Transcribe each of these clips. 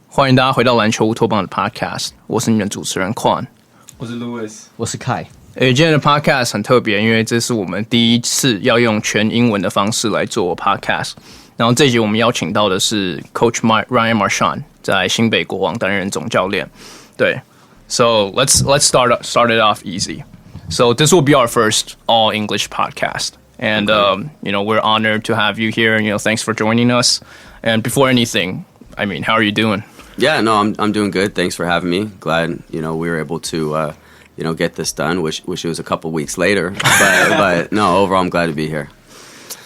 欢迎大家回到篮球乌托邦的 podcast， 我是你们主持人 Quan， 我是 Louis， 我是 Kai。今天的 podcast 很特别，因为这是我们第一次要用全英文的方式来做 podcast。然后这集我们邀请到的是 Coach Ryan Marchand， 在新北国王担任总教练。对 ，So let's start it off easy. So this will be our first all English podcast, and we're honored to have you here. And thanks for joining us. And before anything, I mean, how are you doing? Yeah, no, I'm doing good. Thanks for having me. Glad we were able to get this done. Wish it was a couple weeks later, but no, overall I'm glad to be here.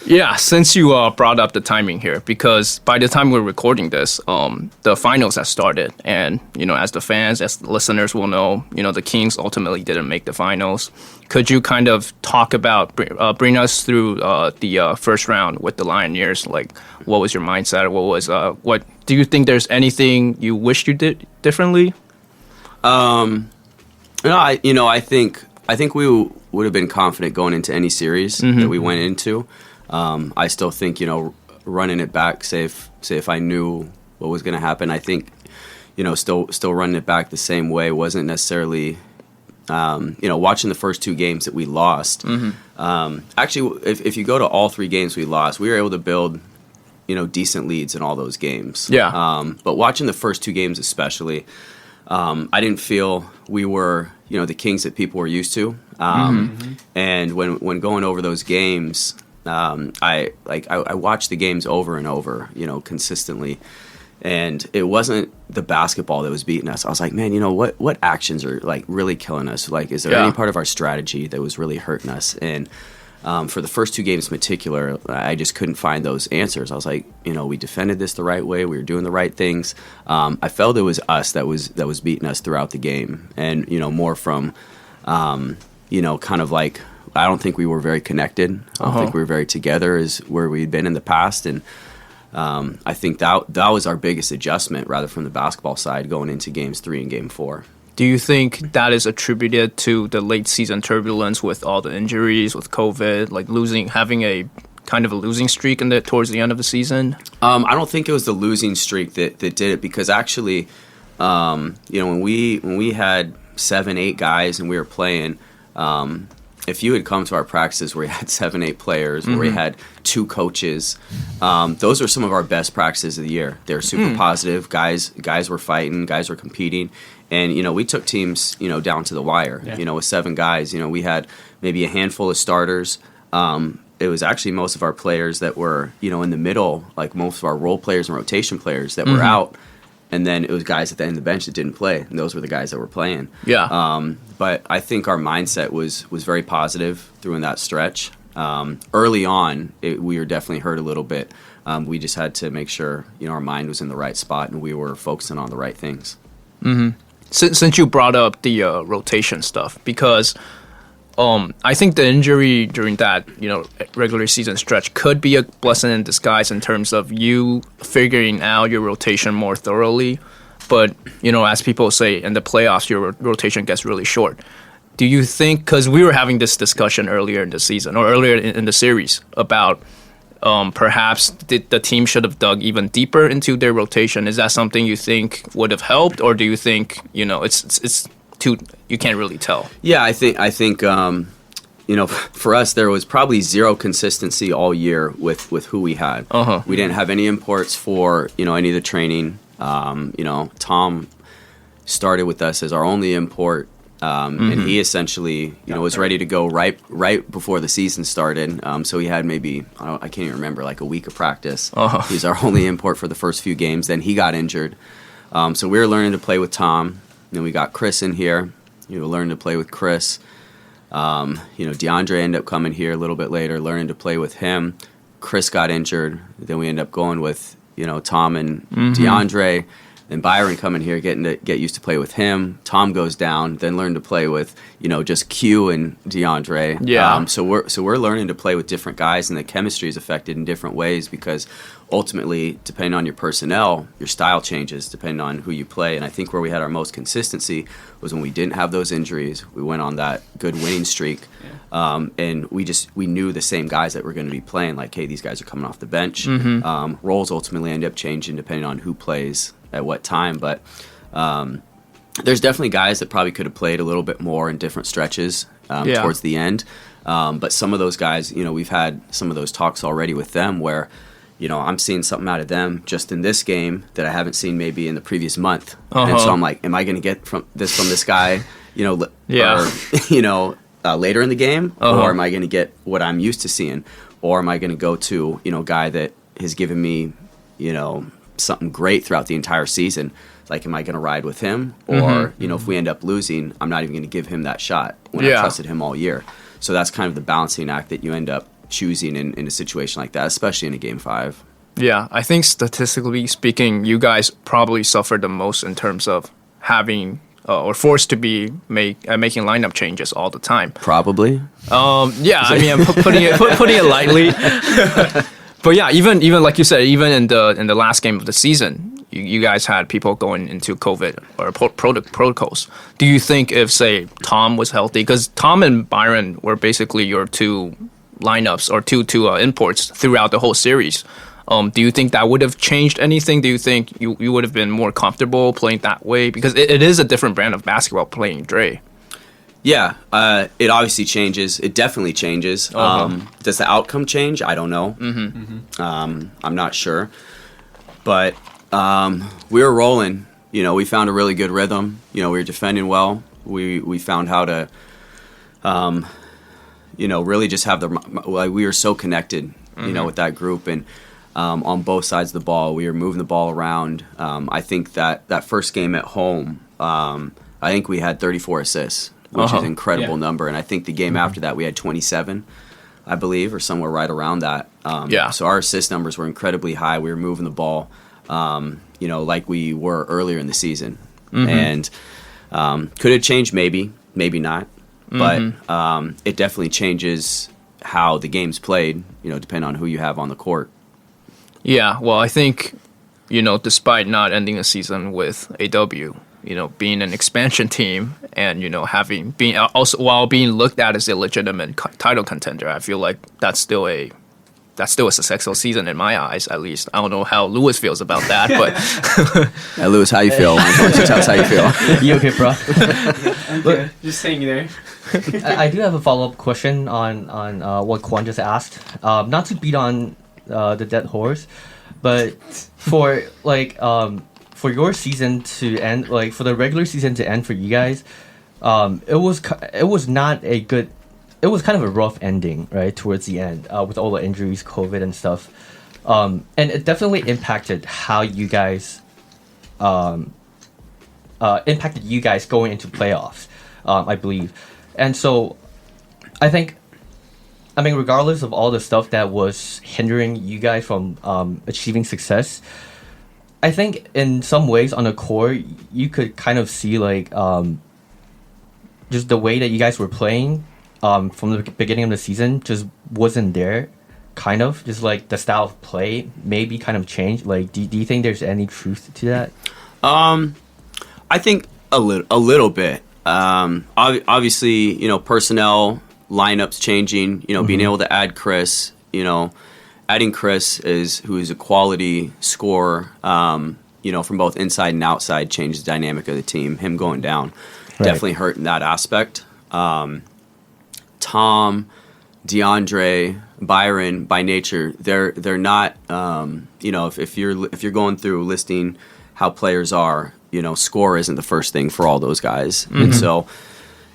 Yeah, since you brought up the timing here, because by the time we're recording this, the finals have started, and as the fans, as the listeners will know, the Kings ultimately didn't make the finals. Could you kind of talk about bring us through the first round with the Lioneers? Like, what was your mindset? What do you think? There's anything you wish you did differently? I think we would have been confident going into any series that we went into. I still think, running it back, say if I knew what was going to happen, I think, still running it back the same way wasn't necessarily, watching the first two games that we lost. Actually, if you go to all three games we lost, we were able to build, decent leads in all those games. Yeah. But watching the first two games especially, I didn't feel we were, the Kings that people were used to. And when going over those games, I watched the games over and over, consistently, and it wasn't the basketball that was beating us. I was like, man, what actions are like really killing us? Like, is there any part of our strategy that was really hurting us? And for the first two games in particular, I just couldn't find those answers. I was like, we defended this the right way. We were doing the right things. I felt it was us that was beating us throughout the game, and more from, kind of like. I don't think we were very connected. I don't think we were very together as where we'd been in the past. And I think that was our biggest adjustment, rather from the basketball side, going into Games 3 and Game 4. Do you think that is attributed to the late season turbulence with all the injuries, with COVID, like having a kind of a losing streak towards the end of the season? I don't think it was the losing streak that did it, because actually, when we had 7-8 guys and we were playing, if you had come to our practices where we had 7-8 players, where we had 2 coaches, those are some of our best practices of the year. They're super positive. Guys were fighting. Guys were competing. And, we took teams, down to the wire, with 7 guys. We had maybe a handful of starters. It was actually most of our players that were, in the middle, like most of our role players and rotation players that were out. And then it was guys at the end of the bench that didn't play, and those were the guys that were playing. Yeah. But I think our mindset was very positive through that stretch. Early on, we were definitely hurt a little bit. We just had to make sure our mind was in the right spot and we were focusing on the right things. Since you brought up the rotation stuff, because I think the injury during that regular season stretch could be a blessing in disguise in terms of you figuring out your rotation more thoroughly. But as people say, in the playoffs, your rotation gets really short. Do you think, because we were having this discussion earlier in the season or earlier in the series about perhaps the team should have dug even deeper into their rotation? Is that something you think would have helped, or do you think it's too, you can't really tell? Yeah, I think for us there was probably zero consistency all year with who we had. We didn't have any imports for any of the training. Tom started with us as our only import. And he essentially, was ready to go right before the season started. So he had maybe, I can't even remember, like a week of practice. He's our only import for the first few games. Then he got injured. So we were learning to play with Tom. Then we got Chris in here. Learning to play with Chris. DeAndre ended up coming here a little bit later, learning to play with him. Chris got injured. Then we ended up going with, Tom and DeAndre. Then Byron coming here, getting to get used to play with him. Tom goes down, then learn to play with, just Q and DeAndre. Yeah. So we're learning to play with different guys, and the chemistry is affected in different ways because ultimately, depending on your personnel, your style changes depending on who you play. And I think where we had our most consistency was when we didn't have those injuries. We went on that good winning streak. And we knew the same guys that were going to be playing, like, hey, these guys are coming off the bench. Roles ultimately end up changing depending on who plays at what time. But there's definitely guys that probably could have played a little bit more in different stretches towards the end. But some of those guys, we've had some of those talks already with them where, I'm seeing something out of them just in this game that I haven't seen maybe in the previous month. And so I'm like, am I going to get from this guy, or, later in the game? Or am I going to get what I'm used to seeing? Or am I going to go to, a guy that has given me, something great throughout the entire season? Like, am I going to ride with him? Or, if we end up losing, I'm not even going to give him that shot when I trusted him all year. So that's kind of the balancing act that you end up choosing in a situation like that, especially in a Game 5. Yeah, I think statistically speaking, you guys probably suffered the most in terms of having or forced to be making lineup changes all the time. Probably. Yeah, I mean, I'm putting it lightly. But yeah, even like you said, even in the last game of the season, you guys had people going into COVID or protocols. Do you think if, say, Tom was healthy, because Tom and Byron were basically your two lineups or two imports throughout the whole series, do you think that would have changed anything? Do you think you would have been more comfortable playing that way? Because it is a different brand of basketball playing Dre. Yeah, it obviously changes. It definitely changes. Does the outcome change? I don't know. I'm not sure. But we were rolling. We found a really good rhythm. We were defending well. We found how to, really just have we were so connected, with that group. And on both sides of the ball, we were moving the ball around. I think that first game at home, I think we had 34 assists, which is an incredible number. And I think the game after that, we had 27, I believe, or somewhere right around that. So our assist numbers were incredibly high. We were moving the ball, like we were earlier in the season. And could it change? Maybe not. But it definitely changes how the game's played, depending on who you have on the court. Yeah, well, I think, despite not ending a season with AW, being an expansion team and, being also while being looked at as a legitimate title contender, I feel like that's still a successful season in my eyes, at least. I don't know how Lewis feels about that, but yeah, Lewis, how you feel? Why don't you tell us how you feel? You okay, bro? Okay, just hanging there. I do have a follow-up question on what Kwan just asked. Not to beat on the dead horse, but for your season to end, for the regular season to end for you guys, it was not a good. It was kind of a rough ending, right, towards the end, with all the injuries, COVID and stuff. And it definitely impacted how you guys going into playoffs, I believe. And so I think, regardless of all the stuff that was hindering you guys from achieving success, I think in some ways on the court, you could kind of see, just the way that you guys were playing from the beginning of the season just wasn't there, kind of. Just, the style of play maybe kind of changed. Do you think there's any truth to that? I think a little bit. Obviously, personnel, lineups changing, being able to add Chris, adding Chris who is a quality scorer, from both inside and outside changed the dynamic of the team. Him going down definitely hurt in that aspect. Tom, DeAndre, Byron, by nature, they're not, if you're going through listing how players are, score isn't the first thing for all those guys. And so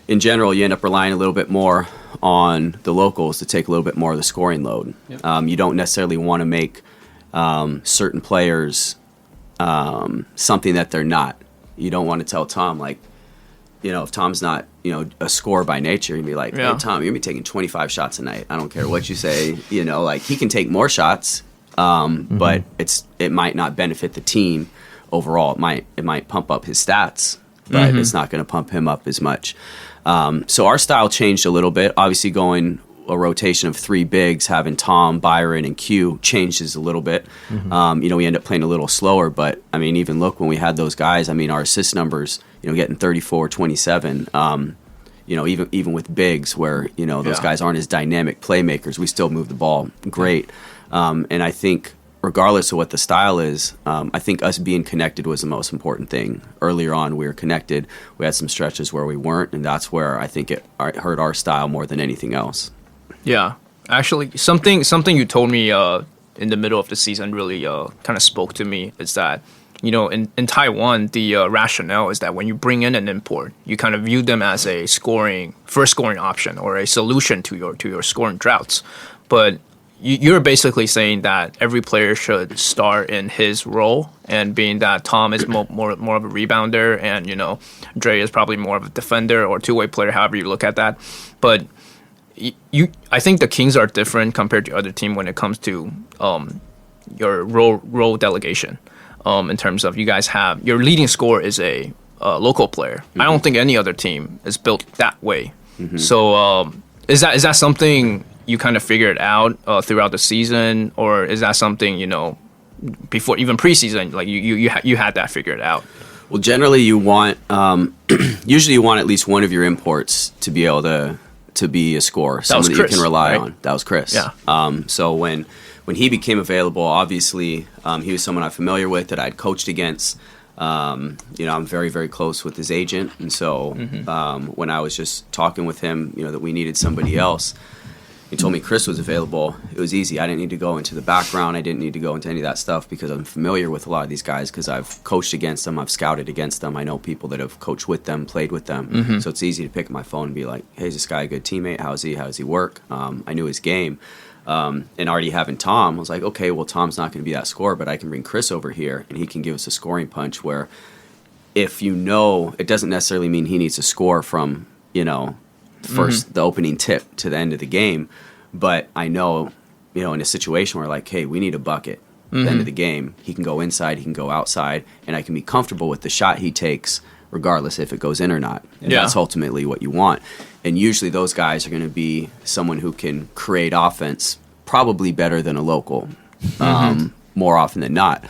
in general, you end up relying a little bit more on the locals to take a little bit more of the scoring load. Yep. You don't necessarily want to make certain players something that they're not. You don't want to tell Tom, if Tom's not, a scorer by nature, you'd be like, hey, Tom, you're going to be taking 25 shots a night. I don't care what you say. He can take more shots, but it might not benefit the team overall. It might pump up his stats, but it's not going to pump him up as much. So our style changed a little bit, obviously going a rotation of 3 bigs, having Tom, Byron, and Q changes a little bit. We end up playing a little slower, but I mean, even look when we had those guys. I mean, our assist numbers, getting 34, 27. Even with bigs, where those guys aren't as dynamic playmakers, we still move the ball great. And I think, regardless of what the style is, I think us being connected was the most important thing. Earlier on, we were connected. We had some stretches where we weren't, and that's where I think it hurt our style more than anything else. Yeah, actually, something you told me in the middle of the season really kind of spoke to me. Is that in Taiwan, the rationale is that when you bring in an import, you kind of view them as a first scoring option or a solution to your scoring droughts, but you're basically saying that every player should start in his role, and being that Tom is more of a rebounder, and Dre is probably more of a defender or two-way player, however you look at that. But I think the Kings are different compared to other team when it comes to your role delegation. In terms of you guys have your leading scorer is a local player. I don't think any other team is built that way. So is that something you kind of figured out throughout the season, or is that something before even preseason, like you had that figured out? Well, generally you want usually you want at least one of your imports to be able to be a scorer, someone that you can rely on. That was Chris. Yeah. So when he became available, obviously he was someone I'm familiar with, that I'd coached against. I'm very, very close with his agent, and so when I was just talking with him, that we needed somebody else, he told me Chris was available. It was easy. I didn't need to go into the background. I didn't need to go into any of that stuff, because I'm familiar with a lot of these guys, because I've coached against them. I've scouted against them. I know people that have coached with them, played with them. So it's easy to pick up my phone and be like, hey, is this guy a good teammate? How does he work? I knew his game. And already having Tom, I was like, okay, well, Tom's not going to be that scorer, but I can bring Chris over here, and he can give us a scoring punch, where if it doesn't necessarily mean he needs to score from, the opening tip to the end of the game. But I know, in a situation where, like, hey, we need a bucket at the end of the game, he can go inside, he can go outside, and I can be comfortable with the shot he takes, regardless if it goes in or not. And that's ultimately what you want. And usually those guys are going to be someone who can create offense probably better than a local, more often than not.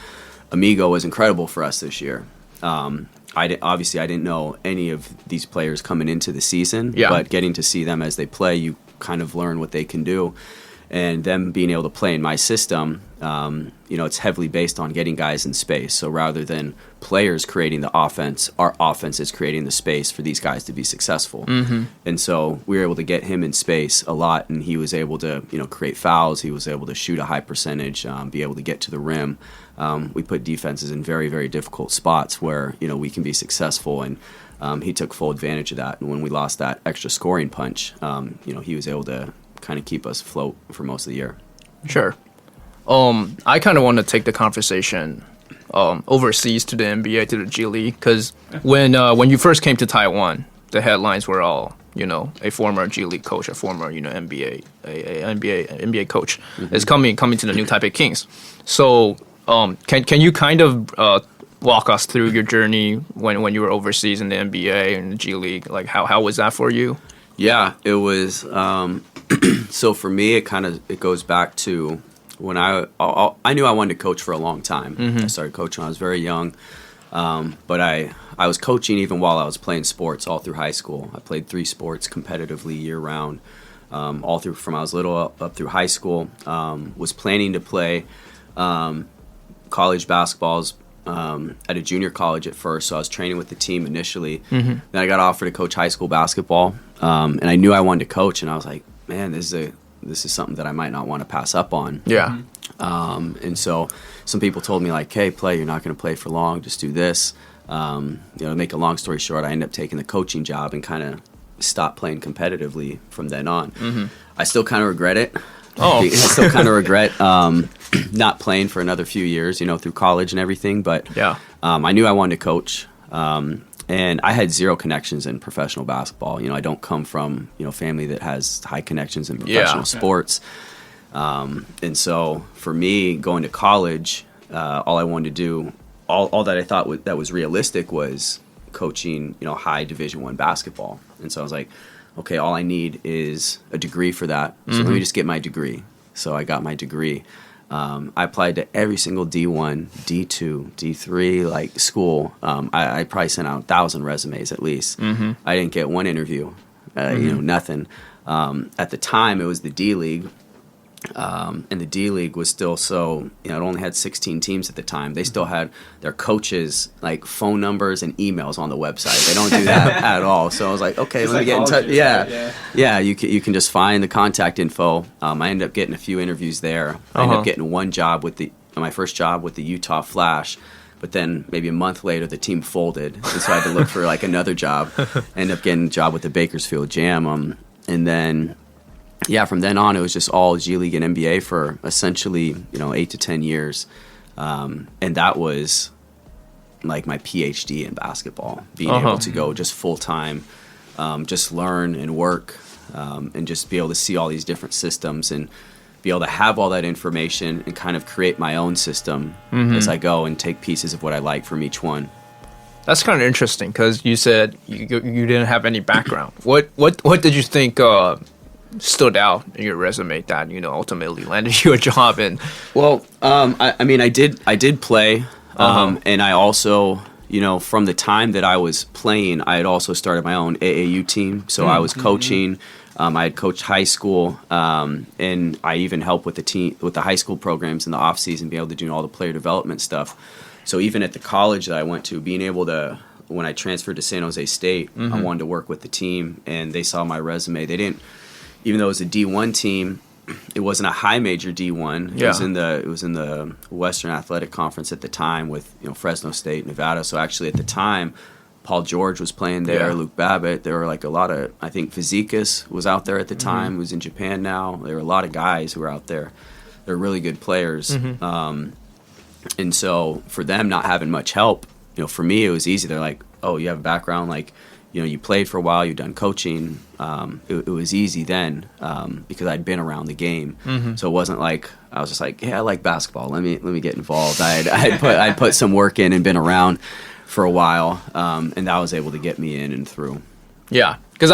Amigo was incredible for us this year. I didn't know any of these players coming into the season, but getting to see them as they play, you kind of learn what they can do. And them being able to play in my system, it's heavily based on getting guys in space. So rather than players creating the offense, our offense is creating the space for these guys to be successful. And so we were able to get him in space a lot, and he was able to, create fouls. He was able to shoot a high percentage, be able to get to the rim. We put defenses in very, very difficult spots where, we can be successful, and he took full advantage of that. And when we lost that extra scoring punch, he was able to kind of keep us afloat for most of the year. Sure. I kind of want to take the conversation overseas to the NBA, to the G League, because when you first came to Taiwan, the headlines were all, a former G League coach, a former, NBA coach is coming to the new Taipei Kings. So can you kind of walk us through your journey when you were overseas in the NBA and the G League? Like how was that for you? Yeah, it was. So for me, it goes back to when I knew I wanted to coach for a long time. I started coaching when I was very young, but I was coaching even while I was playing sports all through high school. I played 3 sports competitively year round, all through from I was little up through high school. Was planning to play college basketballs at a junior college at first, so I was training with the team initially. Then I got offered to coach high school basketball, and I knew I wanted to coach, and I was like, man, this is something that I might not want to pass up on. Yeah. And so some people told me, like, hey, you're not going to play for long, just do this. To make a long story short, I ended up taking the coaching job and kind of stopped playing competitively from then on. I still kind of regret it. I still kind of regret not playing for another few years, through college and everything. But I knew I wanted to coach. And I had zero connections in professional basketball. I don't come from, family that has high connections in professional sports. And so for me, going to college, all I wanted to do, all that I thought that was realistic was coaching, high Division I basketball. And so I was like, okay, all I need is a degree for that. So let me just get my degree. So I got my degree. I applied to every single D1, D2, D3 like school. I probably sent out 1,000 resumes at least. I didn't get one interview. Nothing. At the time, it was the D League. And the D League was still it only had 16 teams at the time. They still had their coaches' like phone numbers and emails on the website. They don't do that at all. So I was like, okay, let me get in touch. Yeah. You can just find the contact info. I ended up getting a few interviews there. I ended up getting one job my first job with the Utah Flash. But then maybe a month later, the team folded, and so I had to look for like another job. Ended up getting a job with the Bakersfield Jam, and then. Yeah, from then on, it was just all G League and NBA for essentially, 8 to 10 years. And that was like my PhD in basketball, being able to go just full-time, just learn and work, and just be able to see all these different systems and be able to have all that information and kind of create my own system as I go and take pieces of what I like from each one. That's kind of interesting because you said you didn't have any background. What did you think stood out in your resume that ultimately landed you a job in? Well, I did play, and I also from the time that I was playing, I had also started my own AAU team, so I was coaching. I had coached high school, and I even helped with the high school programs in the off season, be able to do all the player development stuff. So even at the college that I went to, being able to, when I transferred to San Jose State, I wanted to work with the team, and they saw my resume. They didn't. Even though it was a D1 team, it wasn't a high major D1. Yeah. It was in the Western Athletic Conference at the time with Fresno State, Nevada. So actually at the time, Paul George was playing there, Luke Babbitt. There were like a lot of, I think Fazekas was out there at the time, who's in Japan now. There were a lot of guys who were out there. They're really good players. And so for them not having much help, for me it was easy. They're like, oh, you have a background like, you played for a while, you've done coaching. It was easy then because I'd been around the game. So it wasn't like I was just like, yeah, I like basketball. Let me get involved. I'd put some work in and been around for a while, and that was able to get me in and through. Yeah, because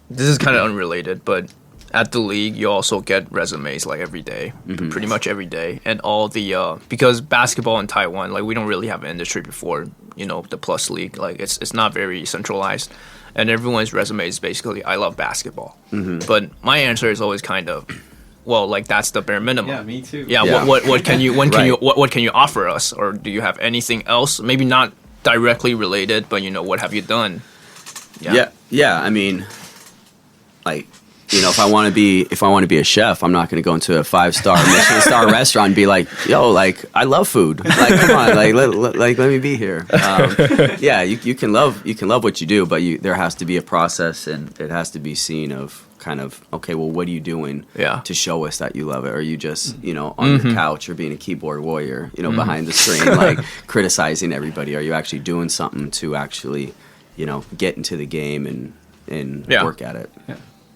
this is kind of unrelated, but at the league you also get resumes like every day, pretty much every day, and all the because basketball in Taiwan, like we don't really have an industry before the Plus League, like it's not very centralized, and everyone's resume is basically I love basketball. But my answer is always kind of, well, like that's the bare minimum. Yeah, me too. Yeah. What can you what can you offer us, or do you have anything else? Maybe not directly related, but what have you done? Yeah. I mean, like. If I want to be a chef, I'm not going to go into a 5-star Michelin star restaurant and be like, yo, like I love food. Like, come on, let me be here. You can love what you do, but there has to be a process, and it has to be seen of kind of, okay, well, what are you doing to show us that you love it? Or are you just on your couch or being a keyboard warrior, behind the screen, like criticizing everybody? Are you actually doing something to actually, get into the game and work at it?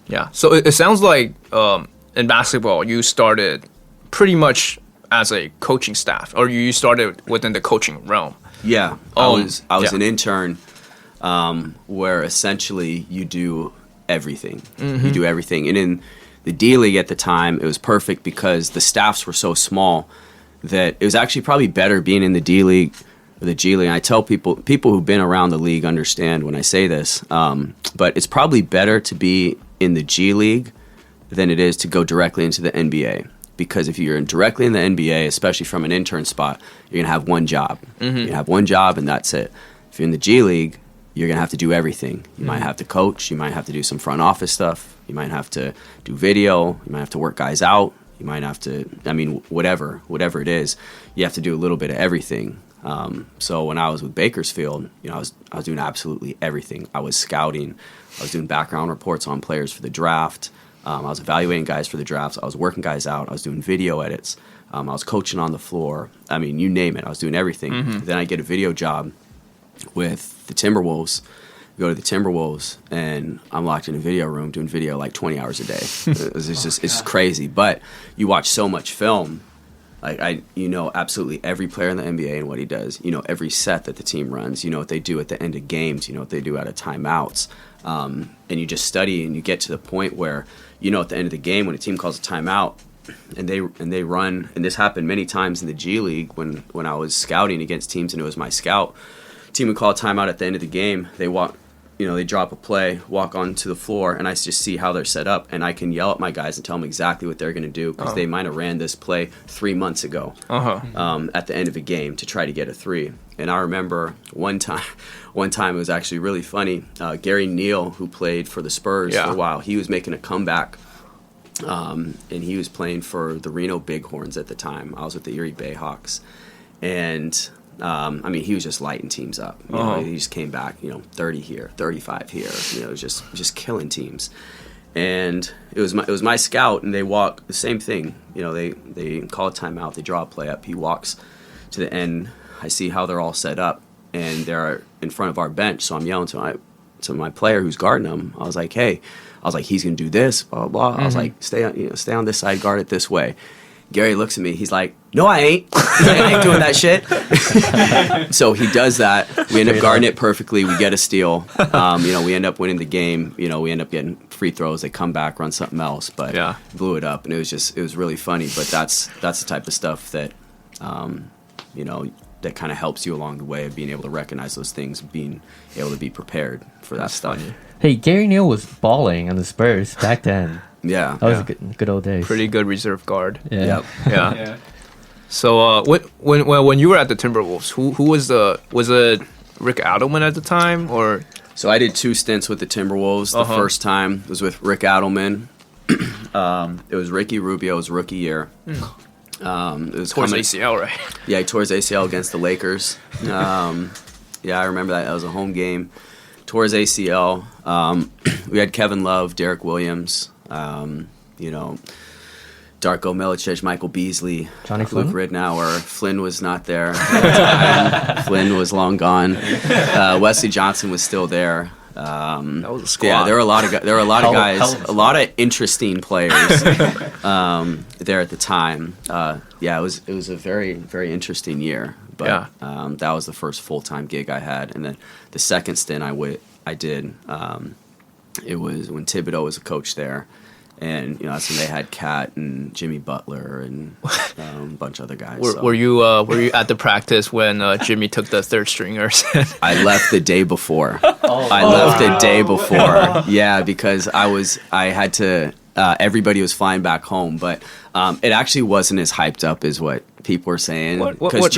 Yeah, so it sounds like in basketball you started pretty much as a coaching staff, or you started within the coaching realm. Yeah, I was an intern, where essentially you do everything. You do everything, and in the D League at the time, it was perfect because the staffs were so small that it was actually probably better being in the D League or the G League. And I tell people who've been around the league understand when I say this, but it's probably better to be in the G League than it is to go directly into the NBA. Because if you're directly in the NBA, especially from an intern spot, you're going to have one job. You're going to have one job, and that's it. If you're in the G League, you're going to have to do everything. You might have to coach. You might have to do some front office stuff. You might have to do video. You might have to work guys out. You might have to, whatever it is, you have to do a little bit of everything. So when I was with Bakersfield, I was doing absolutely everything. I was scouting. I was doing background reports on players for the draft. I was evaluating guys for the drafts. I was working guys out. I was doing video edits. I was coaching on the floor. You name it. I was doing everything. Then I get a video job with the Timberwolves. Go to the Timberwolves, and I'm locked in a video room doing video like 20 hours a day. It's just crazy. But you watch so much film. Like you know absolutely every player in the NBA and what he does. You know every set that the team runs. You know what they do at the end of games. You know what they do out of timeouts. And you just study and you get to the point where you know at the end of the game when a team calls a timeout and they run. And this happened many times in the G League when I was scouting against teams and it was my scout. Team would call a timeout at the end of the game. They walk. You know, they drop a play, walk onto the floor, and I just see how they're set up, and I can yell at my guys and tell them exactly what they're going to do because they might have ran this play 3 months ago at the end of a game to try to get a three. And I remember one time it was actually really funny. Gary Neal, who played for the Spurs for a while, he was making a comeback, and he was playing for the Reno Bighorns at the time. I was with the Erie Bayhawks, and I mean, he was just lighting teams up. You know, he just came back, 30 here, 35 here. Just killing teams. And it was my scout, and they walk the same thing. They call a timeout, they draw a play up. He walks to the end. I see how they're all set up, and they're in front of our bench. So I'm yelling to my player who's guarding him. I was like, hey, he's gonna do this, blah blah blah. I was like, stay on this side, guard it this way. Gary looks at me. He's like, no, I ain't. He's like, I ain't doing that shit. So he does that. We end up guarding it perfectly. We get a steal. We end up winning the game. We end up getting free throws. They come back, run something else, but blew it up. And it was really funny. But that's the type of stuff that, that kind of helps you along the way of being able to recognize those things, being able to be prepared for that stuff. Funny. Hey, Gary Neal was balling on the Spurs back then. Yeah, that was good old days. Pretty good reserve guard. Yeah. Yeah. So when you were at the Timberwolves, who was it Rick Adelman at the time or? So I did 2 stints with the Timberwolves. The first time was with Rick Adelman. It was Ricky Rubio's rookie year. It was towards ACL, right? Yeah, he tore his ACL against the Lakers. I remember that. That was a home game. Tore his ACL. We had Kevin Love, Derek Williams, Darko Milicic, Michael Beasley, Johnny Luke Flynn? Ridnour. Flynn was not there. Flynn was long gone. Wesley Johnson was still there. That was a squad. Yeah, there were a lot of guys, a lot of interesting players there at the time. It was a very, very interesting year. But that was the first full-time gig I had, and then the second stint I did. It was when Thibodeau was a coach there, and that's when they had Cat and Jimmy Butler and a bunch of other guys. Were you at the practice when Jimmy took the third stringers? I left the day before. Left the day before. Yeah, because I had to. Everybody was flying back home, but it actually wasn't as hyped up as what people were saying. Because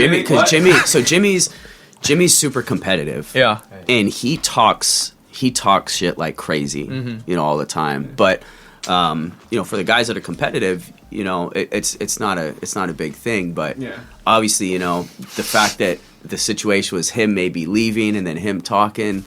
Jimmy's super competitive. Yeah, and he talks shit like crazy, all the time. But for the guys that are competitive, it's not a big thing. But obviously, the fact that the situation was him maybe leaving and then him talking.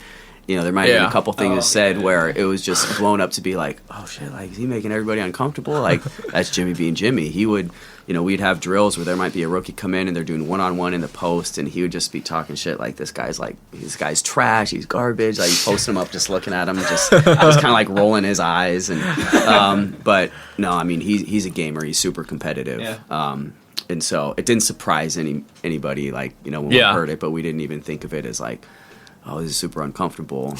There might have been a couple things said where it was just blown up to be like, oh shit, like is he making everybody uncomfortable? Like that's Jimmy being Jimmy. He would, we'd have drills where there might be a rookie come in and they're doing one-on-one in the post, and he would just be talking shit like this guy's trash, he's garbage. Like you post him up, just looking at him, just kind of like rolling his eyes. And but no, I mean he's a gamer. He's super competitive. Yeah. And so it didn't surprise anybody like when we heard it, but we didn't even think of it as like, oh, this is super uncomfortable.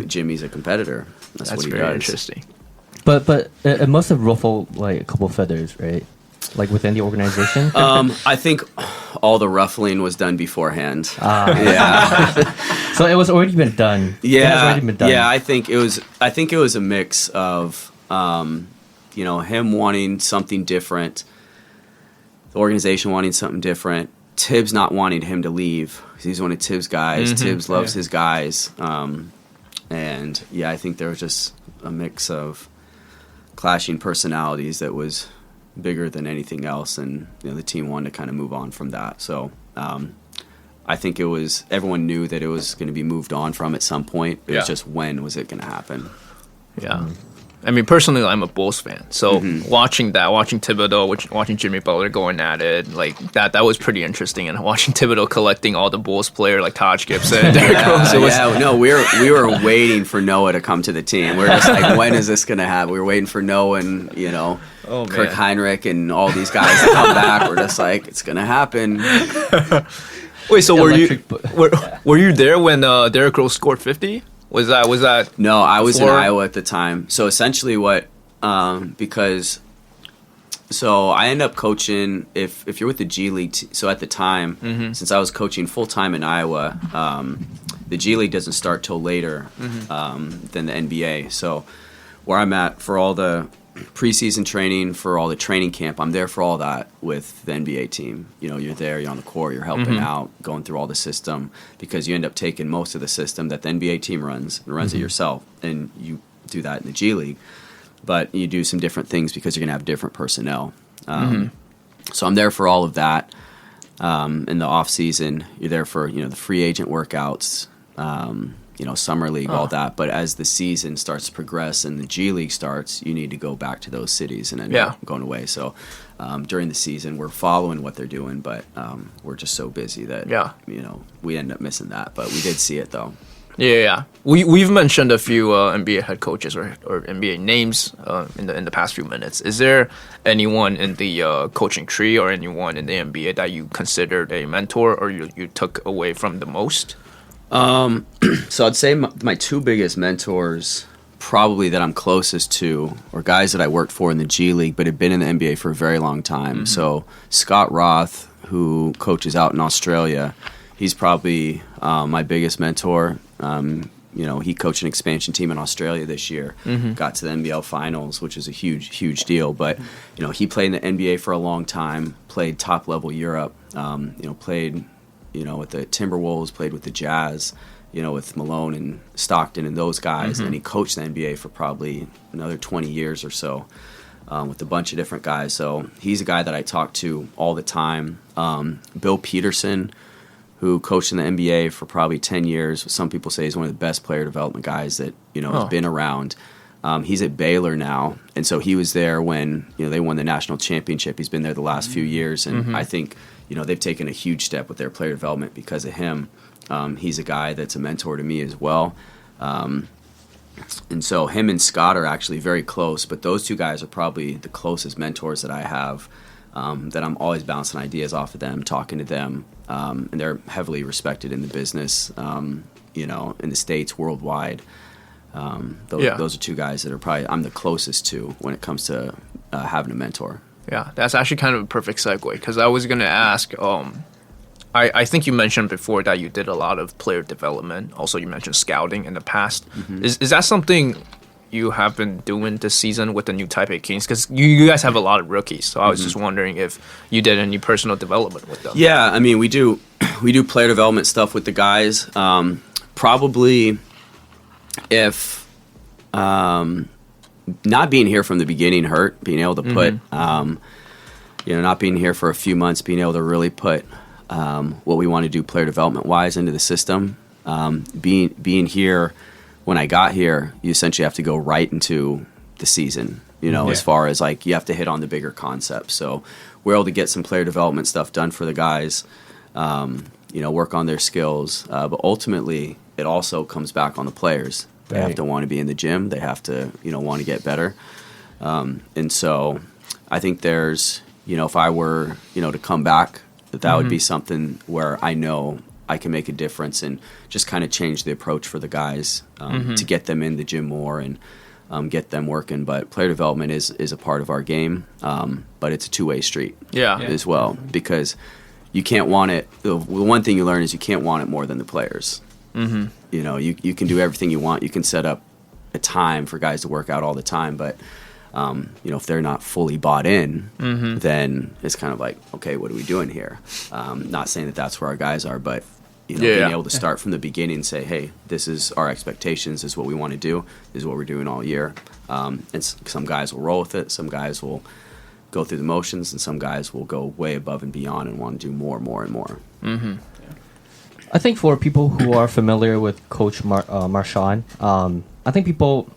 Jimmy's a competitor. That's what he very does. Interesting. But it must have ruffled like a couple feathers, right? Like within the organization. I think all the ruffling was done beforehand. So it was already been done. Yeah, I think it was a mix of him wanting something different, the organization wanting something different, Tibbs not wanting him to leave because he's one of Tibbs' guys. Tibbs loves his guys. And I think there was just a mix of clashing personalities that was bigger than anything else. And the team wanted to kind of move on from that. So I think everyone knew that it was going to be moved on from at some point. It was just when was it going to happen? Yeah. I mean, personally, I'm a Bulls fan, so watching Thibodeau, watching Jimmy Butler going at it, like that was pretty interesting. And watching Thibodeau collecting all the Bulls players like Taj Gibson, Derrick Rose. No, we were waiting for Noah to come to the team. We were just like, when is this going to happen? We were waiting for Noah and Kirk Heinrich and all these guys to come back. We're just like, it's going to happen. Wait, so were you there when Derrick Rose scored 50? Was that? No, I was in Iowa at the time. So essentially, because I ended up coaching. If you're with the G League, so at the time, since I was coaching full time in Iowa, the G League doesn't start till later than the NBA. So where I'm at for all the preseason training, for all the training camp, I'm there for all that with the NBA team. You're there, you're on the court, you're helping out, going through all the system, because you end up taking most of the system that the NBA team runs it yourself, and you do that in the G League, but you do some different things because you're going to have different personnel. So I'm there for all of that. In the off season, you're there for the free agent workouts, summer league, all that. But as the season starts to progress and the G League starts, you need to go back to those cities and end up going away. So during the season, we're following what they're doing, but we're just so busy that we end up missing that. But we did see it though. Yeah. We've mentioned a few NBA head coaches or NBA names in the past few minutes. Is there anyone in the coaching tree or anyone in the NBA that you considered a mentor or you took away from the most? So I'd say my two biggest mentors probably that I'm closest to are guys that I worked for in the G League but have been in the NBA for a very long time. So Scott Roth, who coaches out in Australia, he's probably my biggest mentor. He coached an expansion team in Australia this year, got to the NBL finals, which is a huge deal. But, he played in the NBA for a long time, played top level Europe, played with the Timberwolves, played with the Jazz, with Malone and Stockton and those guys. And he coached the NBA for probably another 20 years or so with a bunch of different guys. So he's a guy that I talk to all the time. Bill Peterson, who coached in the NBA for probably 10 years. Some people say he's one of the best player development guys that, has been around. He's at Baylor now. And so he was there when, they won the national championship. He's been there the last few years. And I think, they've taken a huge step with their player development because of him. He's a guy that's a mentor to me as well. And so him and Scott are actually very close, but those two guys are probably the closest mentors that I have, that I'm always bouncing ideas off of them, talking to them. And they're heavily respected in the business, in the States, worldwide. Those are two guys that are probably I'm the closest to when it comes to having a mentor. Yeah, that's actually kind of a perfect segue because I was going to ask, I think you mentioned before that you did a lot of player development. Also, you mentioned scouting in the past. Is that something you have been doing this season with the new Taipei Kings? Because you guys have a lot of rookies, so I was just wondering if you did any personal development with them. Yeah, I mean, we do player development stuff with the guys. Probably if not being here from the beginning hurt, being able to put, not being here for a few months, being able to really put what we want to do player development-wise into the system. Being here, when I got here, you essentially have to go right into the season, as far as like you have to hit on the bigger concepts. So we're able to get some player development stuff done for the guys, work on their skills. But ultimately, it also comes back on the players. They have to want to be in the gym. They have to, want to get better. And so I think there's, if I were, to come back, that would be something where I know I can make a difference and just kind of change the approach for the guys to get them in the gym more and get them working. But player development is a part of our game, but it's a two-way street as well, because you can't want it. The one thing you learn is you can't want it more than the players. You can do everything you want. You can set up a time for guys to work out all the time, but if they're not fully bought in, then it's kind of like, okay, what are we doing here? Not saying that that's where our guys are, but being able to start from the beginning and say, hey, this is our expectations, this is what we want to do, this is what we're doing all year. And some guys will roll with it, some guys will go through the motions, and some guys will go way above and beyond and want to do more and more. I think for people who are familiar with Coach Marchand, I think people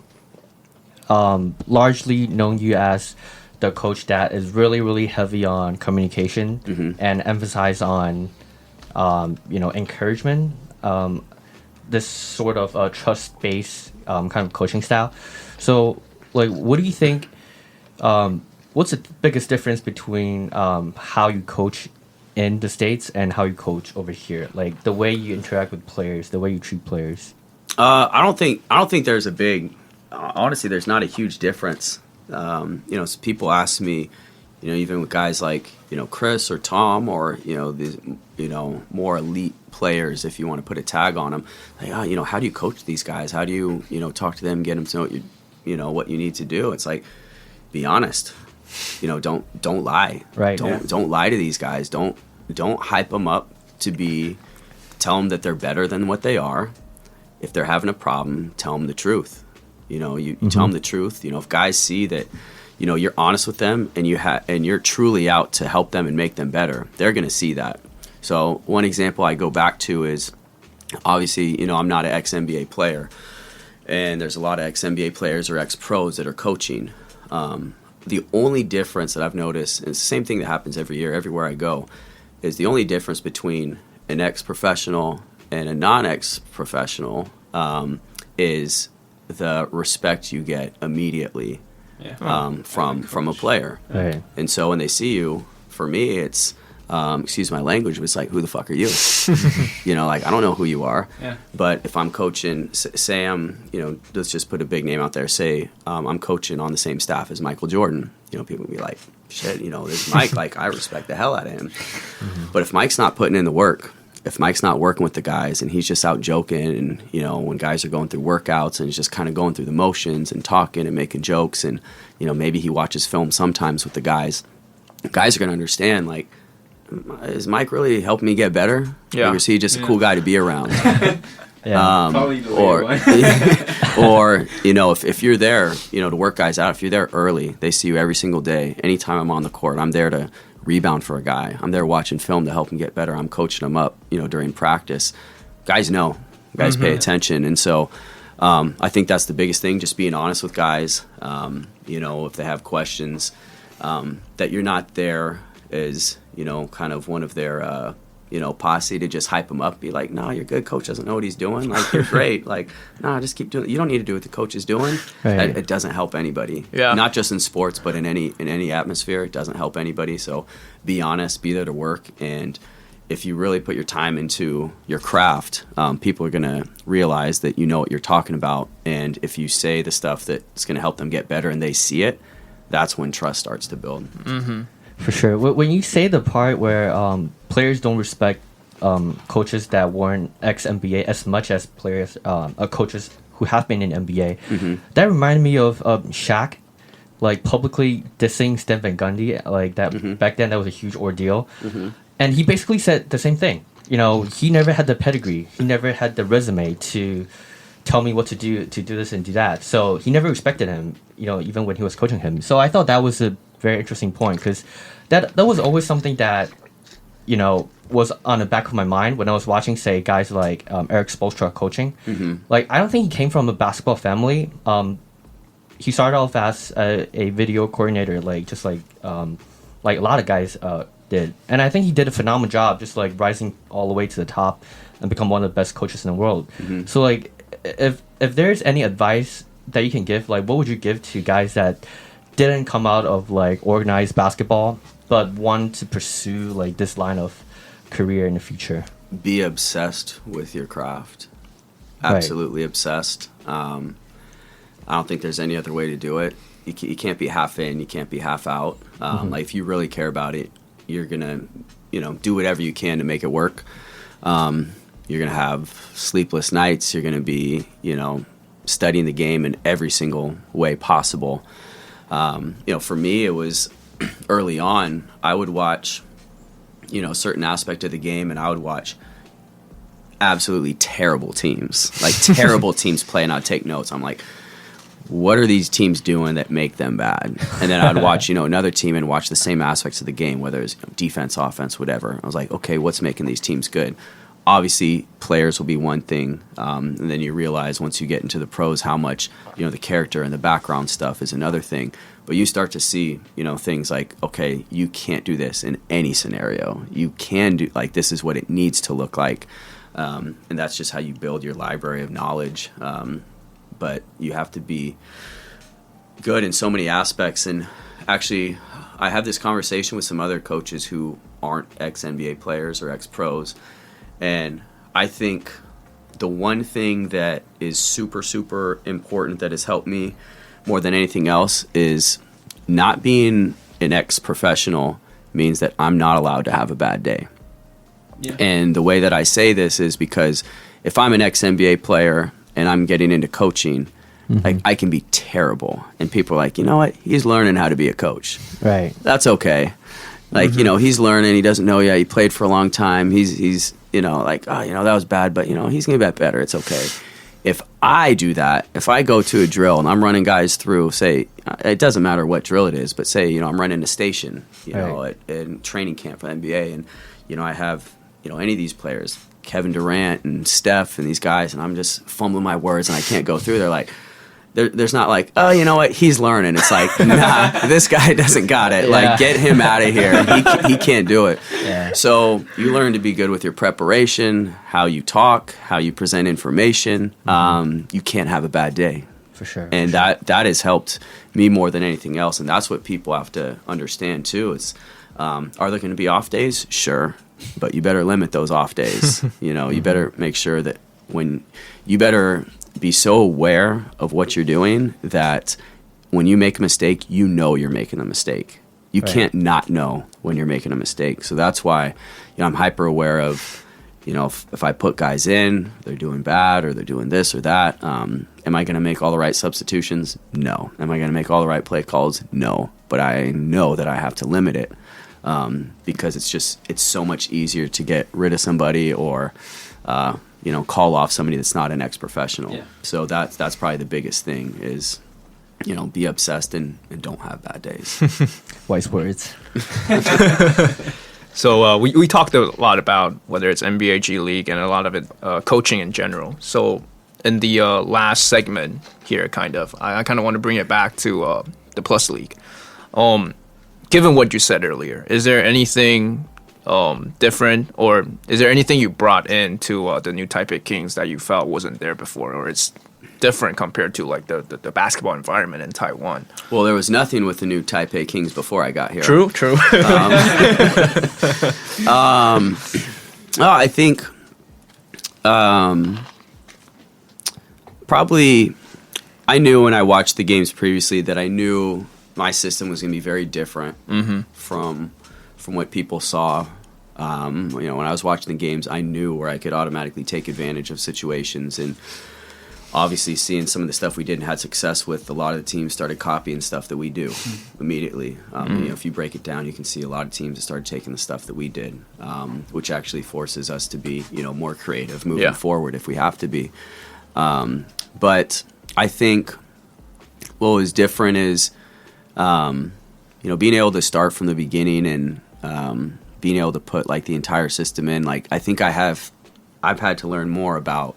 largely known you as the coach that is really, really heavy on communication and emphasize on, encouragement. This sort of trust-based kind of coaching style. So, like, what do you think? What's the biggest difference between how you coach in the States and how you coach over here? Like the way you interact with players, the way you treat players. I don't think there's a big. Honestly, there's not a huge difference. So people ask me, even with guys like Chris or Tom or these more elite players, if you want to put a tag on them, like how do you coach these guys? How do you talk to them, get them to know what you need to do? It's like, be honest. Don't lie. Right. Don't lie to these guys. Don't hype them up tell them that they're better than what they are. If they're having a problem, tell them the truth. You tell them the truth. If guys see that, you're honest with them and you're truly out to help them and make them better, they're going to see that. So one example I go back to is, obviously, I'm not an ex-NBA player, and there's a lot of ex-NBA players or ex-pros that are coaching. The only difference that I've noticed, and it's the same thing that happens every year, everywhere I go, is the only difference between an ex-professional and a non-ex-professional is the respect you get immediately from a player. Right. And so when they see you, for me, it's, excuse my language, but it's like, who the fuck are you? Like, I don't know who you are. Yeah. But if I'm coaching, say I'm, let's just put a big name out there. Say I'm coaching on the same staff as Michael Jordan. People will be like, shit, this Mike, like, I respect the hell out of him. But if Mike's not putting in the work, if Mike's not working with the guys and he's just out joking and, when guys are going through workouts and he's just kind of going through the motions and talking and making jokes and, maybe he watches film sometimes with the guys are going to understand, like, is Mike really helping me get better? Yeah. Or is he just a cool guy to be around? Probably the later one. If you're there, to work guys out, if you're there early, they see you every single day. Anytime I'm on the court, I'm there to rebound for a guy. I'm there watching film to help him get better. I'm coaching him up, during practice. Guys know. Guys pay attention. And so I think that's the biggest thing, just being honest with guys. If they have questions, that you're not there as, kind of one of their, posse to just hype them up. Be like, no, you're good. Coach doesn't know what he's doing. Like, you're great. Like, no, just keep doing it. You don't need to do what the coach is doing. Right. It doesn't help anybody. Yeah. Not just in sports, but in any atmosphere. It doesn't help anybody. So be honest, be there to work. And if you really put your time into your craft, people are going to realize that you know what you're talking about. And if you say the stuff that's going to help them get better and they see it, that's when trust starts to build. Mm-hmm. For sure. When you say the part where players don't respect coaches that weren't ex-NBA as much as players, coaches who have been in NBA, that reminded me of Shaq, like publicly dissing Stan Van Gundy, like that. Back then, that was a huge ordeal, and he basically said the same thing. He never had the pedigree, he never had the resume to tell me what to do this and do that. So he never respected him, even when he was coaching him. So I thought that was a very interesting point, because that was always something that was on the back of my mind when I was watching, say, guys like Eric Spoelstra coaching. Like, I don't think he came from a basketball family. He started off as a video coordinator, like a lot of guys did, and I think he did a phenomenal job, just like rising all the way to the top and become one of the best coaches in the world. So, like, if there's any advice that you can give, like, what would you give to guys that didn't come out of like organized basketball but want to pursue like this line of career in the future? Be obsessed with your craft. Absolutely obsessed. I don't think there's any other way to do it. You can't be half in, you can't be half out. Like, if you really care about it, you're gonna do whatever you can to make it work. You're gonna have sleepless nights. You're gonna be studying the game in every single way possible. For me, it was early on, I would watch, a certain aspect of the game, and I would watch absolutely terrible teams, like terrible teams play, and I'd take notes. I'm like, what are these teams doing that make them bad? And then I'd watch, another team and watch the same aspects of the game, whether it's defense, offense, whatever. I was like, okay, what's making these teams good? obviously players will be one thing, and then you realize once you get into the pros how much, the character and the background stuff is another thing. But you start to see, things like, okay, you can't do this in any scenario. You can do, like, this is what it needs to look like. And that's just how you build your library of knowledge. But you have to be good in so many aspects. And actually, I have this conversation with some other coaches who aren't ex-NBA players or ex-pros. And I think the one thing that is super, super important that has helped me more than anything else is not being an ex-professional means that I'm not allowed to have a bad day. Yeah. And the way that I say this is because if I'm an ex-NBA player and I'm getting into coaching, like, I can be terrible. And people are like, you know what? He's learning how to be a coach. Right. That's okay. Like, he's learning. He doesn't know yet. He played for a long time. He's like, oh, that was bad, but, he's going to get better. It's okay. If I do that, if I go to a drill and I'm running guys through, say, it doesn't matter what drill it is, but say, I'm running a station, at training camp for the NBA, and, I have, any of these players, Kevin Durant and Steph and these guys, and I'm just fumbling my words and I can't go through. They're like, there's not like, oh, you know what, he's learning. It's like, nah, this guy doesn't got it. Yeah. Like, get him out of here. He can't do it. Yeah. So you learn to be good with your preparation, how you talk, how you present information. You can't have a bad day. For sure. And that has helped me more than anything else. And that's what people have to understand too. Is are there going to be off days? Sure. But you better limit those off days. You better make sure that you better be so aware of what you're doing that when you make a mistake, you're making a mistake. You can't not know when you're making a mistake. So that's why I'm hyper aware of, if I put guys in, they're doing bad or they're doing this or that. Am I going to make all the right substitutions? No. Am I going to make all the right play calls? No. But I know that I have to limit it because it's so much easier to get rid of somebody or call off somebody that's not an ex-professional. Yeah. So that's probably the biggest thing is, be obsessed and don't have bad days. Wise words. So we talked a lot about whether it's NBA, G League, and a lot of it coaching in general. So in the last segment here, I kind of want to bring it back to the Plus League. Given what you said earlier, is there anything different, or is there anything you brought into the new Taipei Kings that you felt wasn't there before, or it's different compared to like the basketball environment in Taiwan? Well, there was nothing with the new Taipei Kings before I got here. True. I think probably I knew when I watched the games previously that I knew my system was going to be very different from what people saw. When I was watching the games, I knew where I could automatically take advantage of situations. And obviously seeing some of the stuff we did and had success with, a lot of the teams started copying stuff that we do immediately. If you break it down, you can see a lot of teams that started taking the stuff that we did, which actually forces us to be, more creative moving forward if we have to be. But I think what was different is, being able to start from the beginning and being able to put like the entire system in. Like, I think I've had to learn more about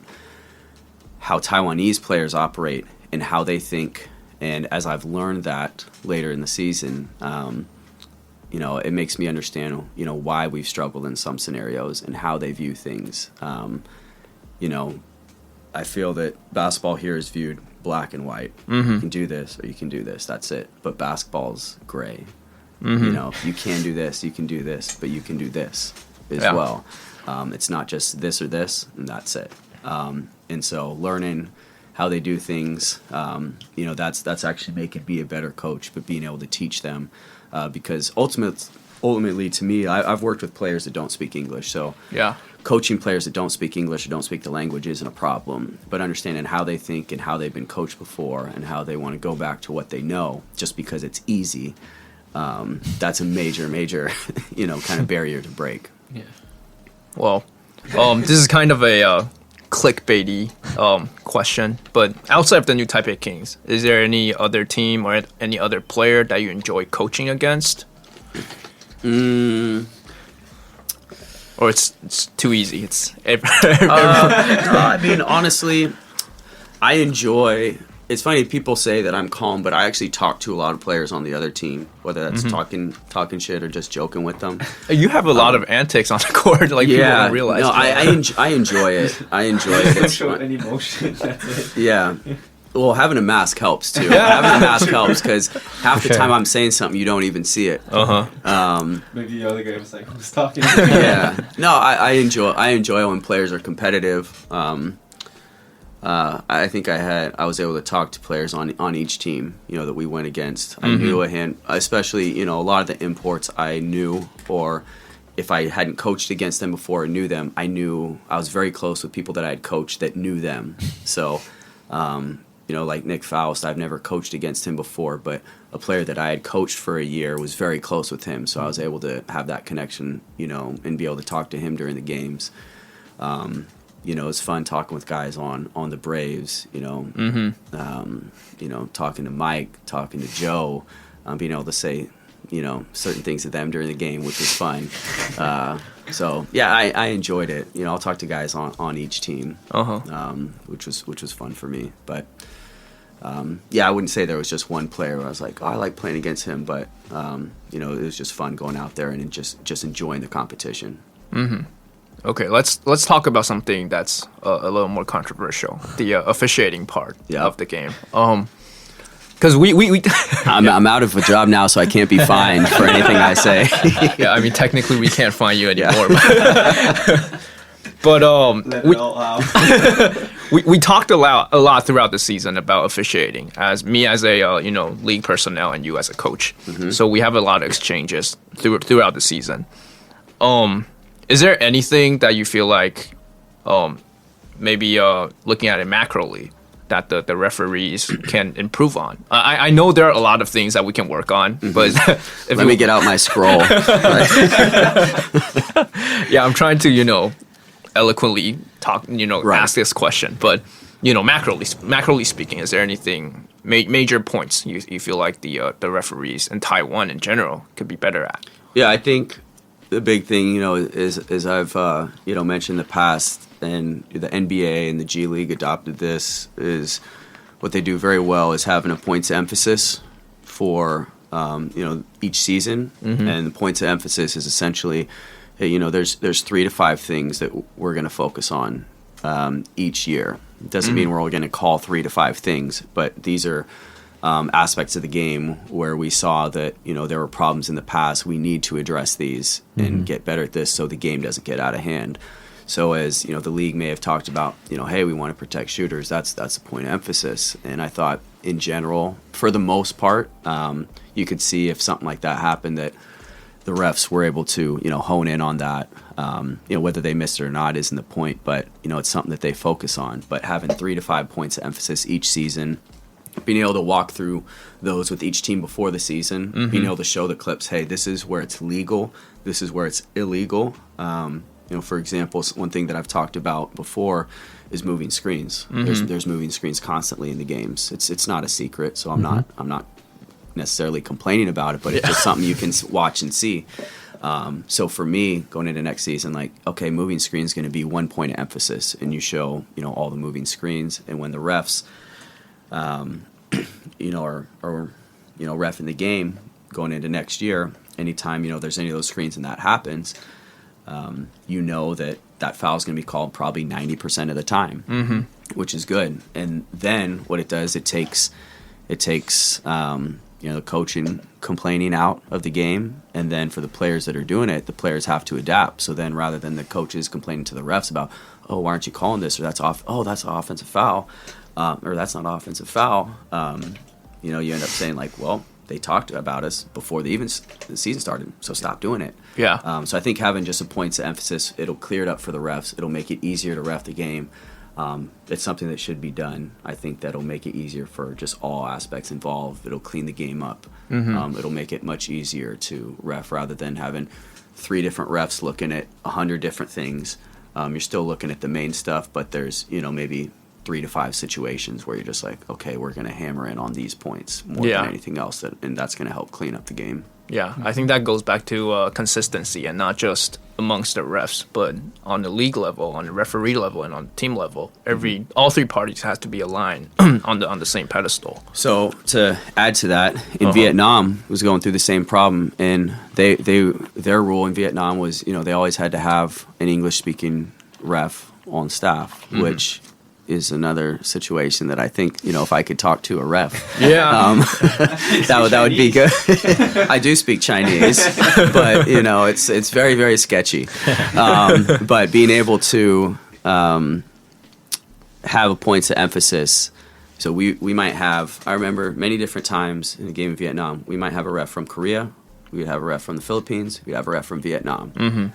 how Taiwanese players operate and how they think. And as I've learned that later in the season, it makes me understand, why we've struggled in some scenarios and how they view things. I feel that basketball here is viewed black and white. You can do this or you can do this. That's it. But basketball's gray. You can do this, you can do this, but you can do this as well. It's not just this or this, and that's it. And so learning how they do things, that's actually making me a better coach, but being able to teach them. Because ultimately, to me, I've worked with players that don't speak English. So coaching players that don't speak English or don't speak the language isn't a problem. But understanding how they think and how they've been coached before and how they want to go back to what they know just because it's easy, that's a major, kind of barrier to break. Yeah. Well, this is kind of a clickbaity question, but outside of the new Taipei Kings, is there any other team or any other player that you enjoy coaching against? Or or it's too easy? It's no, I mean, honestly, I enjoy. It's funny, people say that I'm calm, but I actually talk to a lot of players on the other team, whether that's talking shit or just joking with them. You have a lot of antics on the court, like people don't realize. No, I enjoy it. I enjoy it. Don't show any emotion. That's it. Yeah. Well, having a mask helps too. Having a mask helps because half the time I'm saying something, you don't even see it. Maybe the other guy was like, "Who's talking?" Yeah. No, I enjoy when players are competitive. I think I was able to talk to players on each team, that we went against. I knew especially, a lot of the imports I knew, or if I hadn't coached against them before or knew them, I was very close with people that I had coached that knew them. So, like Nick Faust, I've never coached against him before, but a player that I had coached for a year was very close with him. So I was able to have that connection, and be able to talk to him during the games. It's fun talking with guys on the Braves, talking to Mike, talking to Joe, being able to say, certain things to them during the game, which was fun. So yeah, I enjoyed it. I'll talk to guys on each team, which was fun for me. But I wouldn't say there was just one player where I was like, oh, I like playing against him, but it was just fun going out there and just enjoying the competition. Okay, let's talk about something that's a little more controversial, the officiating part of the game. Because we I'm out of a job now, so I can't be fined for anything I say. Yeah, I mean technically we can't fine you anymore. But we talked a lot throughout the season about officiating. As a league personnel and you as a coach, so we have a lot of exchanges throughout the season. Is there anything that you feel like, maybe looking at it macroly, that the referees can improve on? I know there are a lot of things that we can work on, but let me get out my scroll. Yeah, I'm trying to eloquently talk, ask this question, but macroly speaking, is there anything major points you feel like the referees in Taiwan in general could be better at? Yeah, I think the big thing, is I've, mentioned in the past, and the NBA and the G League adopted this, is what they do very well is having a points emphasis for, each season. And the points of emphasis is essentially, there's 3 to 5 things that we're going to focus on each year. It doesn't mean we're all going to call 3 to 5 things, but these are aspects of the game where we saw that there were problems in the past. We need to address these and get better at this so the game doesn't get out of hand. So as the league may have talked about, hey, we want to protect shooters. That's the point of emphasis. And I thought in general, for the most part, you could see if something like that happened that the refs were able to hone in on that. Whether they missed it or not isn't the point, but it's something that they focus on. But having 3 to 5 points of emphasis each season, being able to walk through those with each team before the season, being able to show the clips, hey, this is where it's legal, this is where it's illegal. For example, one thing that I've talked about before is moving screens. There's moving screens constantly in the games. It's not a secret, so I'm not necessarily complaining about it, but it's just something you can watch and see. So for me, going into next season, like, okay, moving screens is going to be 1 point of emphasis, and you show all the moving screens, and when the refs or ref in the game going into next year, anytime there's any of those screens and that happens, that foul is going to be called probably 90% of the time, which is good. And then what it does, it takes the coaching complaining out of the game, and then for the players that are doing it, the players have to adapt. So then rather than the coaches complaining to the refs about, oh, why aren't you calling this, or that's an offensive foul, or that's not offensive foul, you end up saying like, well, they talked about us before the season started, so stop doing it. Yeah. So I think having just a points of emphasis, it'll clear it up for the refs. It'll make it easier to ref the game. It's something that should be done. I think that'll make it easier for just all aspects involved. It'll clean the game up. It'll make it much easier to ref rather than having 3 different refs looking at 100 different things. You're still looking at the main stuff, but there's, maybe 3 to 5 situations where you're just like, okay, we're going to hammer in on these points more than anything else, and that's going to help clean up the game. Yeah, I think that goes back to consistency and not just amongst the refs, but on the league level, on the referee level, and on the team level, all three parties has to be aligned on the same pedestal. So to add to that, in Vietnam was going through the same problem, and their rule in Vietnam was, they always had to have an English-speaking ref on staff, which is another situation that I think, if I could talk to a ref, that would be good. I do speak Chinese, but it's very, very sketchy. But being able to have a points of emphasis. So we might have, I remember many different times in a game in Vietnam, we might have a ref from Korea, we'd have a ref from the Philippines, we'd have a ref from Vietnam.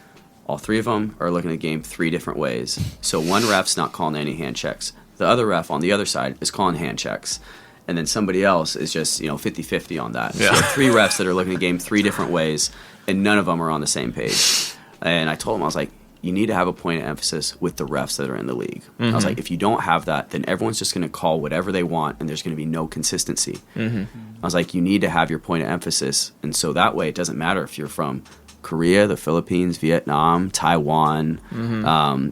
All three of them are looking at the game three different ways. So one ref's not calling any hand checks. The other ref on the other side is calling hand checks. And then somebody else is just, 50-50 on that. Yeah. So three refs that are looking at the game three different ways, and none of them are on the same page. And I told him, I was like, you need to have a point of emphasis with the refs that are in the league. I was like, if you don't have that, then everyone's just going to call whatever they want, and there's going to be no consistency. I was like, you need to have your point of emphasis. And so that way it doesn't matter if you're from Korea, the Philippines, Vietnam, Taiwan,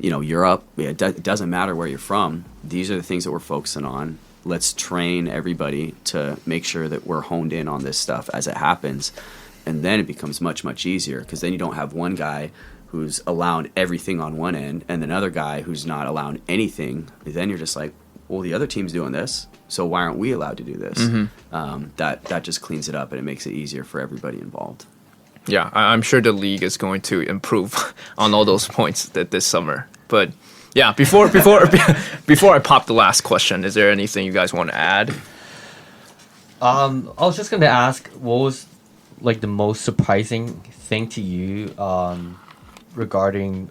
Europe. It doesn't matter where you're from. These are the things that we're focusing on. Let's train everybody to make sure that we're honed in on this stuff as it happens. And then it becomes much, much easier, because then you don't have one guy who's allowed everything on one end and another guy who's not allowed anything. Then you're just like, well, the other team's doing this, so why aren't we allowed to do this? That just cleans it up, and it makes it easier for everybody involved. Yeah, I'm sure the league is going to improve on all those points this summer. But yeah, before I pop the last question, is there anything you guys want to add? I was just going to ask, what was like the most surprising thing to you regarding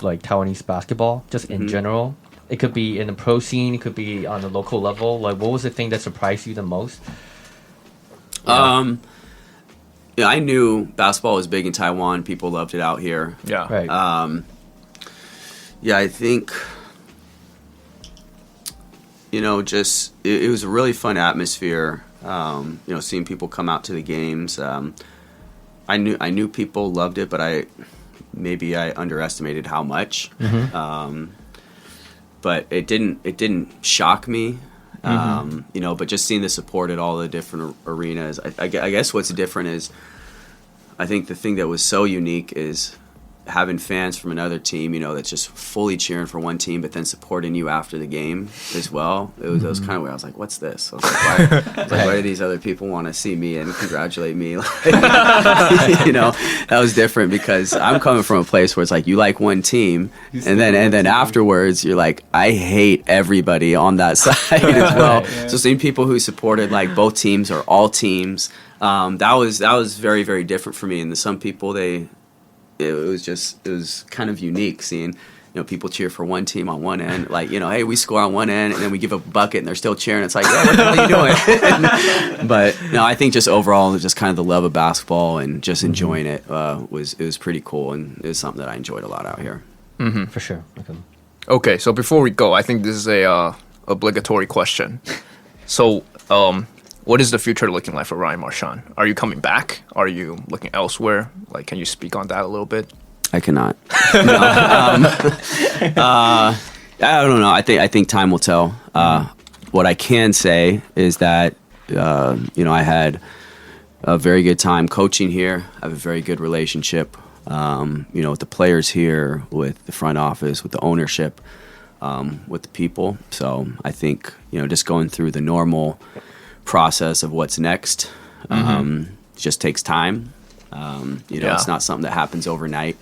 like Taiwanese basketball, just in general? It could be in the pro scene, it could be on the local level. Like, what was the thing that surprised you the most? Yeah, I knew basketball was big in Taiwan. People loved it out here. Yeah. Right. I think, just it was a really fun atmosphere. Seeing people come out to the games. I knew people loved it, but I underestimated how much. But it didn't shock me. But just seeing the support at all the different arenas, I guess what's different is, I think the thing that was so unique is having fans from another team, that's just fully cheering for one team, but then supporting you after the game as well. It was kind of where I was like, what's this? I was like, why do these other people want to see me and congratulate me? That was different, because I'm coming from a place where it's like, you like one team, and then afterwards you're like, I hate everybody on that side as well. Yeah. So seeing people who supported like both teams or all teams, that was very, very different for me. And some people, it was kind of unique seeing, people cheer for one team on one end, like, hey, we score on one end, and then we give a bucket and they're still cheering. It's like, yeah, what the hell are you doing? But no, I think just overall, just kind of the love of basketball and just enjoying it was pretty cool, and it was something that I enjoyed a lot out here. For sure. Okay, so before we go, I think this is a obligatory question. So, what is the future looking like for Ryan Marchand? Are you coming back? Are you looking elsewhere? Like, can you speak on that a little bit? I cannot. I don't know. I think time will tell. What I can say is that I had a very good time coaching here. I have a very good relationship, with the players here, with the front office, with the ownership, with the people. So I think just going through the normal process of what's next just takes time. It's not something that happens overnight.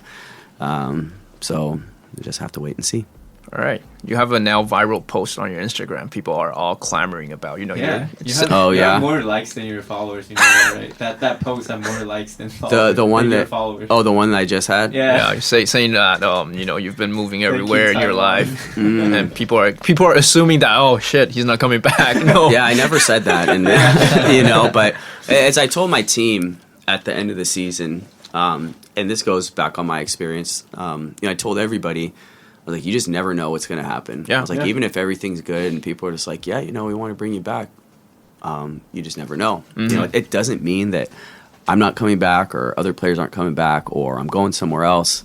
So you just have to wait and see. All right. You have a now viral post on your Instagram. People are all clamoring about, you have more likes than your followers, right? That post had more likes than followers. The one than that followers. Oh, the one that I just had? Yeah, saying that you've been moving everywhere in your life. And people are assuming that, oh shit, he's not coming back. No. Yeah, I never said that, and but as I told my team at the end of the season, and this goes back on my experience, I told everybody, I was like, you just never know what's going to happen. Yeah. I was like, even if everything's good and people are just like, yeah, we want to bring you back, you just never know. It doesn't mean that I'm not coming back or other players aren't coming back or I'm going somewhere else.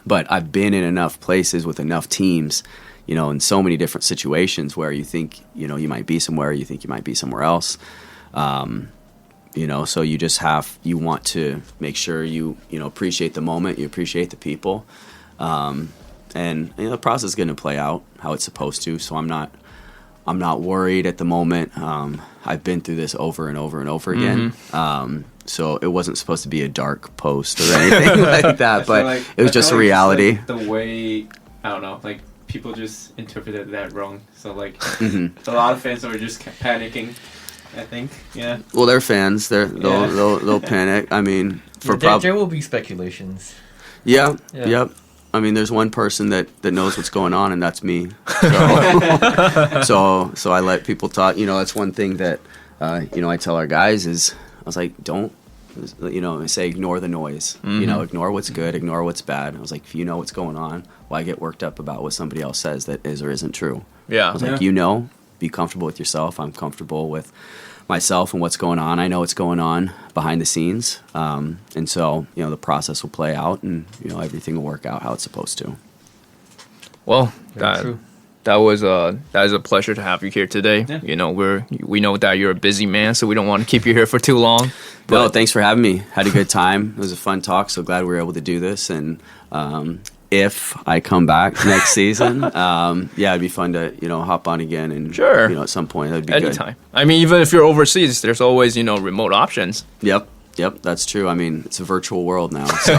But I've been in enough places with enough teams, you know, in so many different situations where you think, you know, you might be somewhere, you think you might be somewhere else. You know, so you want to make sure you appreciate the moment, you appreciate the people. And you know, the process is going to play out how it's supposed to. So I'm not worried at the moment. I've been through this over and over and over again. So it wasn't supposed to be a dark post or anything like that, but like, it was just a reality. Like the way, I don't know, like people just interpreted that wrong. So like a lot of fans were just panicking, I think. Yeah. Well, they're fans. They'll panic. I mean, there will be speculations. Yeah. Yep. I mean, there's one person that knows what's going on, and that's me. So, so I let people talk. You know, that's one thing that, you know, I tell our guys is, I was like, don't, you know, I say ignore the noise. You know, ignore what's good, ignore what's bad. I was like, if you know what's going on, why get worked up about what somebody else says that is or isn't true? Yeah. I was like, you know, be comfortable with yourself. I'm comfortable with myself and what's going on. I know what's going on behind the scenes. And so, you know, the process will play out and, you know, everything will work out how it's supposed to. Well, that is a pleasure to have you here today. Yeah. You know, we know that you're a busy man, so we don't want to keep you here for too long. No, thanks for having me. Had a good time. It was a fun talk. So glad we were able to do this. And if I come back next season, yeah, it'd be fun to, you know, hop on again and, sure, you know, at some point that'd be anytime. Good. I mean, even if you're overseas, there's always, you know, remote options. Yep, that's true. I mean, it's a virtual world now. So.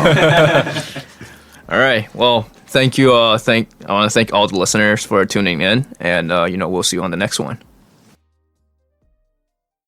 All right. Well, thank you. I want to thank all the listeners for tuning in, and you know, we'll see you on the next one.